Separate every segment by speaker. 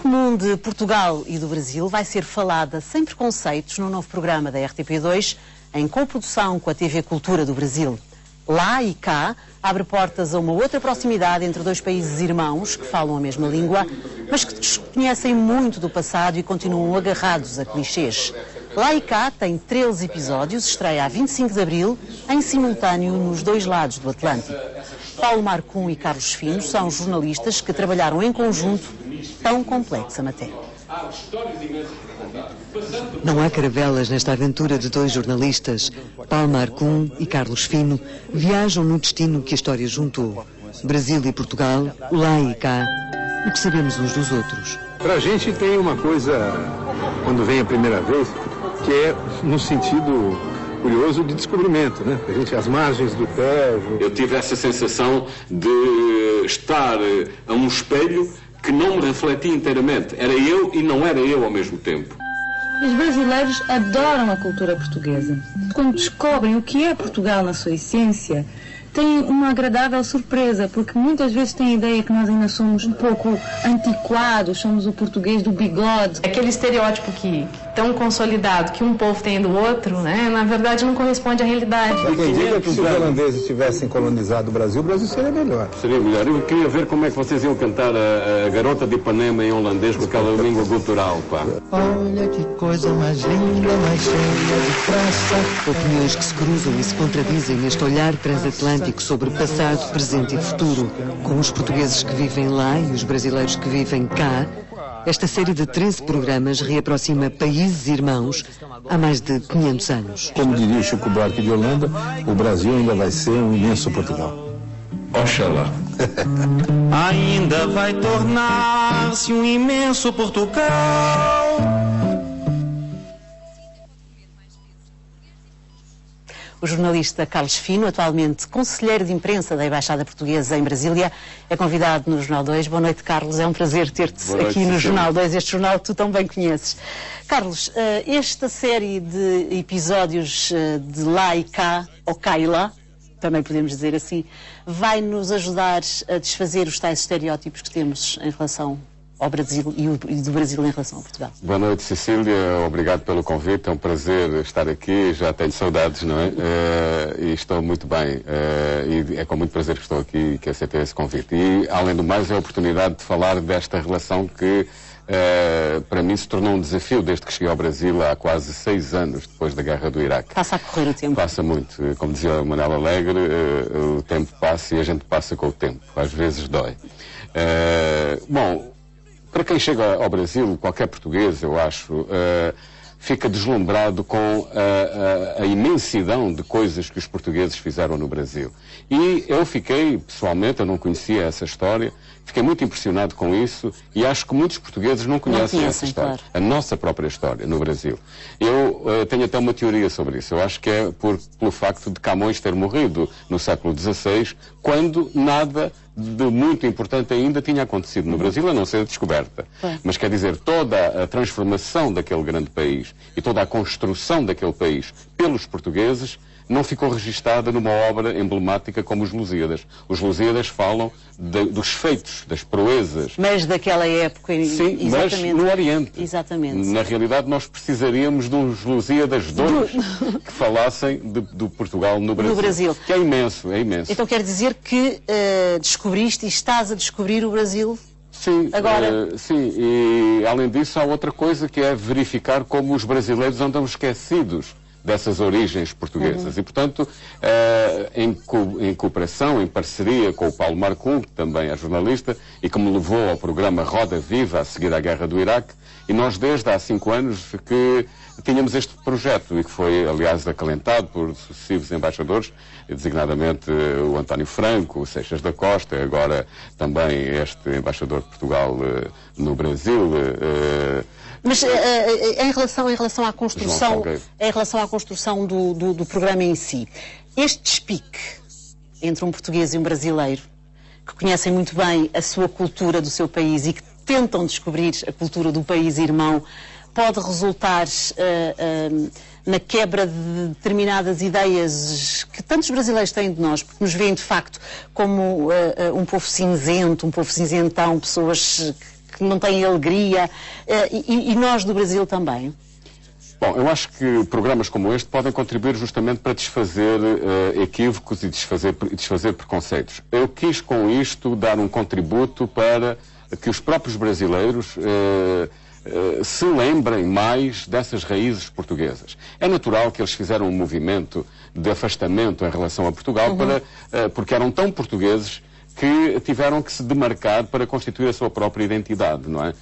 Speaker 1: comum de Portugal e do Brasil vai ser falada sem preconceitos no novo programa da RTP2, em coprodução com a TV Cultura do Brasil. Lá e cá, abre portas a uma outra proximidade entre dois países irmãos que falam a mesma língua, mas que desconhecem muito do passado e continuam agarrados a clichês. Lá e cá tem 13 episódios, estreia a 25 de Abril, em simultâneo nos dois lados do Atlântico. Paulo Marcum e Carlos Fino são jornalistas que trabalharam em conjunto tão complexa matéria.
Speaker 2: Não há caravelas nesta aventura de dois jornalistas. Paulo Marcum e Carlos Fino viajam no destino que a história juntou. Brasil e Portugal, lá e cá, o que sabemos uns dos outros.
Speaker 3: Para a gente tem uma coisa, quando vem a primeira vez, que é no sentido curioso de descobrimento, né? A gente, as margens do Tejo.
Speaker 4: Eu tive essa sensação de estar a um espelho que não me refletia inteiramente. Era eu e não era eu ao mesmo tempo.
Speaker 5: Os brasileiros adoram a cultura portuguesa. Quando descobrem o que é Portugal na sua essência, têm uma agradável surpresa, porque muitas vezes têm a ideia que nós ainda somos um pouco antiquados, somos o português do bigode.
Speaker 6: Aquele estereótipo que tão consolidado que um povo tem do outro, né, na verdade não corresponde à realidade.
Speaker 3: Quem diga que se os holandeses tivessem colonizado o Brasil seria melhor.
Speaker 4: Seria melhor. Eu queria ver como é que vocês iam cantar a Garota de Ipanema em holandês com aquela língua gutural, pá.
Speaker 7: Olha que coisa mais linda, mais cheia de graça.
Speaker 2: Opiniões que se cruzam e se contradizem neste olhar transatlântico sobre passado, presente e futuro. Com os portugueses que vivem lá e os brasileiros que vivem cá, esta série de 13 programas reaproxima países irmãos há mais de 500 anos.
Speaker 3: Como diria o Chico Buarque de Holanda, o Brasil ainda vai ser um imenso Portugal.
Speaker 4: Oxalá.
Speaker 7: Ainda vai tornar-se um imenso Portugal.
Speaker 1: O jornalista Carlos Fino, atualmente conselheiro de imprensa da Embaixada Portuguesa em Brasília, é convidado no Jornal 2. Boa noite, Carlos. É um prazer ter-te aqui no Jornal 2, este jornal que tu tão bem conheces. Carlos, esta série de episódios de Lá e Cá, ou Cá e Lá, também podemos dizer assim, vai nos ajudar a desfazer os tais estereótipos que temos em relação ao Brasil e do Brasil em relação a Portugal.
Speaker 4: Boa noite, Cecília. Obrigado pelo convite. É um prazer estar aqui. Já tenho saudades, não é? E estou muito bem. E é com muito prazer que estou aqui e que aceitei esse convite. E, além do mais, é a oportunidade de falar desta relação que, para mim, se tornou um desafio desde que cheguei ao Brasil há quase 6 anos, depois da guerra do Iraque.
Speaker 1: Passa a correr o tempo.
Speaker 4: Passa muito. Como dizia o Manuel Alegre, o tempo passa e a gente passa com o tempo. Às vezes dói. Bom, para quem chega ao Brasil, qualquer português, eu acho, fica deslumbrado com a imensidão de coisas que os portugueses fizeram no Brasil. E eu fiquei, pessoalmente, eu não conhecia essa história, fiquei muito impressionado com isso e acho que muitos portugueses não conhecem essa história, claro. A nossa própria história no Brasil. Eu tenho até uma teoria sobre isso. Eu acho que é pelo facto de Camões ter morrido no século XVI, quando nada de muito importante ainda tinha acontecido no Brasil, a não ser a descoberta. Mas quer dizer, toda a transformação daquele grande país e toda a construção daquele país pelos portugueses não ficou registada numa obra emblemática como Os Lusíadas. Os Lusíadas falam dos feitos, das proezas.
Speaker 1: Mas daquela época,
Speaker 4: sim,
Speaker 1: exatamente.
Speaker 4: Mas no Oriente.
Speaker 1: Exatamente.
Speaker 4: Na realidade, nós precisaríamos de uns Lusíadas dois que falassem do Portugal no Brasil.
Speaker 1: No Brasil.
Speaker 4: Que é imenso, é imenso.
Speaker 1: Então quer dizer que descobriste e estás a descobrir o Brasil?
Speaker 4: Sim,
Speaker 1: agora?
Speaker 4: Sim, e além disso há outra coisa que é verificar como os brasileiros andam esquecidos dessas origens portuguesas. E, portanto, em cooperação, em parceria com o Paulo Marcum, que também é jornalista, e que me levou ao programa Roda Viva, a seguir à Guerra do Iraque, e nós desde há 5 anos que tínhamos este projeto, e que foi, aliás, acalentado por sucessivos embaixadores, designadamente o António Franco, o Seixas da Costa, agora também este embaixador de Portugal no Brasil.
Speaker 1: Mas em relação à construção, do programa em si, este despique entre um português e um brasileiro, que conhecem muito bem a sua cultura do seu país e que tentam descobrir a cultura do país irmão, pode resultar na quebra de determinadas ideias que tantos brasileiros têm de nós, porque nos veem de facto como um povo cinzento, um povo cinzentão, pessoas que não têm alegria, e nós do Brasil também?
Speaker 4: Bom, eu acho que programas como este podem contribuir justamente para desfazer equívocos e desfazer preconceitos. Eu quis com isto dar um contributo para que os próprios brasileiros se lembrem mais dessas raízes portuguesas. É natural que eles fizeram um movimento de afastamento em relação a Portugal porque eram tão portugueses que tiveram que se demarcar para constituir a sua própria identidade, não é?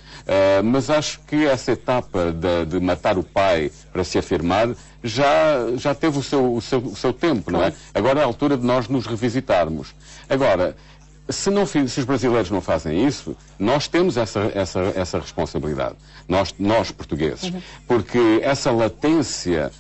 Speaker 4: Mas acho que essa etapa de matar o pai para se afirmar já teve o seu tempo, não é? Agora é a altura de nós nos revisitarmos. Agora, se os brasileiros não fazem isso, nós temos essa responsabilidade, nós portugueses, porque essa latência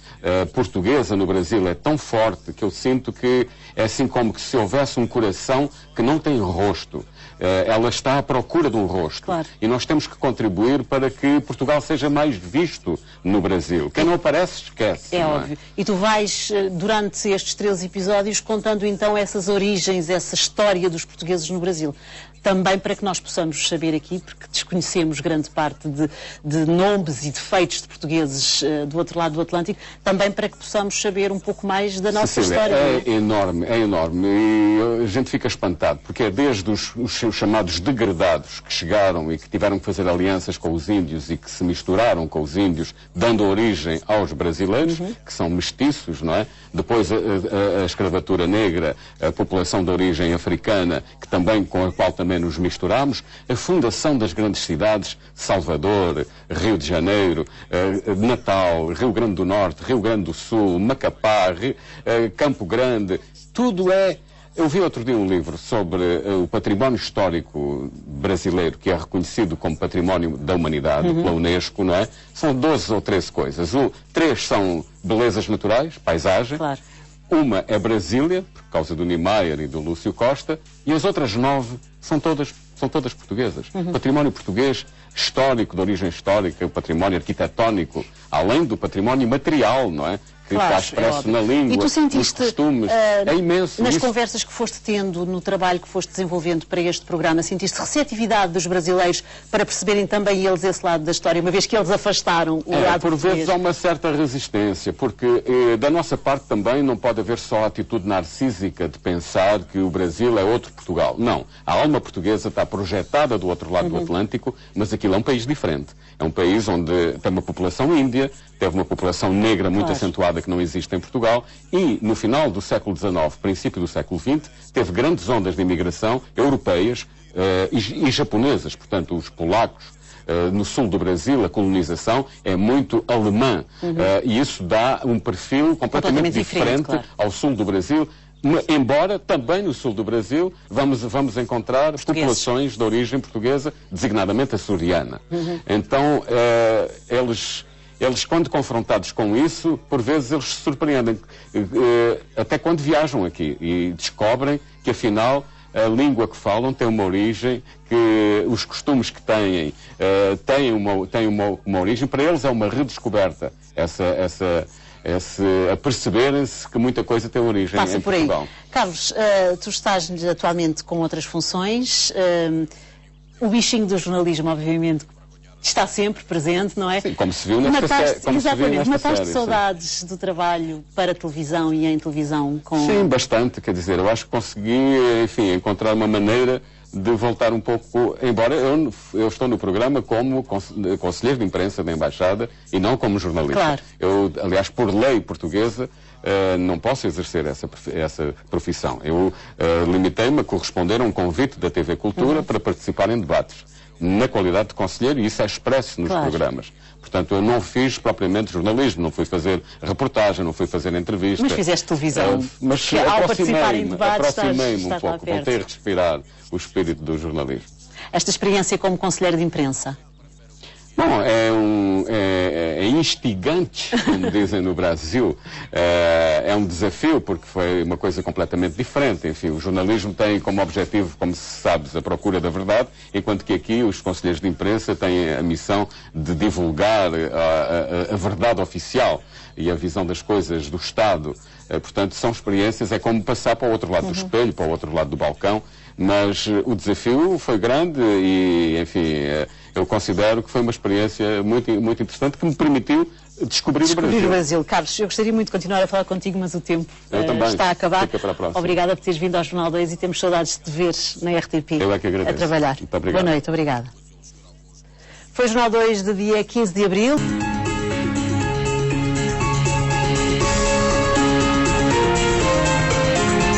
Speaker 4: portuguesa no Brasil é tão forte que eu sinto que é assim como que se houvesse um coração que não tem rosto. Ela está à procura de um rosto.
Speaker 1: Claro.
Speaker 4: E nós temos que contribuir para que Portugal seja mais visto no Brasil. Quem não aparece, esquece.
Speaker 1: É
Speaker 4: não
Speaker 1: óbvio. E tu vais, durante estes 13 episódios, contando então essas origens, essa história dos portugueses no Brasil. Também para que nós possamos saber aqui, porque desconhecemos grande parte de nomes e de feitos de portugueses do outro lado do Atlântico, também para que possamos saber um pouco mais da nossa história.
Speaker 4: É enorme, é enorme. E a gente fica espantado, porque é desde os chamados degradados que chegaram e que tiveram que fazer alianças com os índios e que se misturaram com os índios, dando origem aos brasileiros, que são mestiços, não é? Depois a escravatura negra, a população de origem africana, com a qual também nos misturamos, a fundação das grandes cidades, Salvador, Rio de Janeiro, Natal, Rio Grande do Norte, Rio Grande do Sul, Macapá, Campo Grande, tudo é... Eu vi outro dia um livro sobre o património histórico brasileiro, que é reconhecido como património da humanidade pela Unesco, não é? São 12 ou 13 coisas. 3 são belezas naturais, paisagem.
Speaker 1: Claro.
Speaker 4: Uma é Brasília, por causa do Niemeyer e do Lúcio Costa, e as outras 9 são todas portuguesas. Património português, histórico, de origem histórica, património arquitetónico, além do património material, não é? Que está expresso na língua,
Speaker 1: e tu sentiste,
Speaker 4: nos costumes, é imenso.
Speaker 1: Nas conversas que foste tendo, no trabalho que foste desenvolvendo para este programa, sentiste receptividade dos brasileiros para perceberem também eles esse lado da história, uma vez que eles afastaram o lado
Speaker 4: por
Speaker 1: português?
Speaker 4: vezes há uma certa resistência, porque da nossa parte também não pode haver só a atitude narcísica de pensar que o Brasil é outro Portugal. Não. A alma portuguesa está projetada do outro lado do Atlântico, mas aquilo é um país diferente. É um país onde tem uma população índia, teve uma população negra muito acentuada que não existe em Portugal e, no final do século XIX, princípio do século XX, teve grandes ondas de imigração europeias e japonesas. Portanto, os polacos no sul do Brasil, a colonização é muito alemã. E isso dá um perfil completamente diferente ao sul do Brasil. Embora também no sul do Brasil vamos encontrar populações de origem portuguesa, designadamente açoriana. Então, eles, quando confrontados com isso, por vezes eles se surpreendem, até quando viajam aqui e descobrem que, afinal, a língua que falam tem uma origem, que os costumes que têm uma origem. Para eles é uma redescoberta, a perceberem-se que muita coisa tem origem em Portugal.
Speaker 1: Aí. Carlos, tu estás atualmente com outras funções. O bichinho do jornalismo, obviamente, está sempre presente, não é?
Speaker 4: Sim, como se viu nesta série.
Speaker 1: Mataste saudades do trabalho para televisão e em televisão com...
Speaker 4: Sim, bastante, quer dizer, eu acho que consegui, enfim, encontrar uma maneira de voltar um pouco, embora eu estou no programa como conselheiro de imprensa da Embaixada e não como jornalista.
Speaker 1: Claro.
Speaker 4: Eu, aliás, por lei portuguesa, não posso exercer essa profissão. Eu limitei-me a corresponder a um convite da TV Cultura para participar em debates, na qualidade de conselheiro, e isso é expresso nos programas. Portanto, eu não fiz propriamente jornalismo, não fui fazer reportagem, não fui fazer entrevista.
Speaker 1: Mas fizeste televisão.
Speaker 4: Mas
Speaker 1: ao participar em debates,
Speaker 4: aproximei-me um pouco, voltei a respirar o espírito do jornalismo.
Speaker 1: Esta experiência como conselheiro de imprensa?
Speaker 4: Bom, é instigante, como dizem no Brasil. É um desafio, porque foi uma coisa completamente diferente. Enfim, o jornalismo tem como objetivo, como se sabes, a procura da verdade, enquanto que aqui os conselheiros de imprensa têm a missão de divulgar a verdade oficial e a visão das coisas do Estado. Portanto, são experiências, é como passar para o outro lado do espelho, para o outro lado do balcão, mas o desafio foi grande e, enfim... eu considero que foi uma experiência muito interessante que me permitiu descobrir o Brasil.
Speaker 1: Carlos, eu gostaria muito de continuar a falar contigo, mas o tempo está a acabar.
Speaker 4: Fica para a próxima.
Speaker 1: Obrigada por teres vindo ao Jornal 2 e temos saudades de te ver na RTP
Speaker 4: eu é que agradeço.
Speaker 1: a trabalhar.
Speaker 4: Muito obrigado.
Speaker 1: Boa noite, obrigada. Foi o Jornal 2 de dia 15 de abril.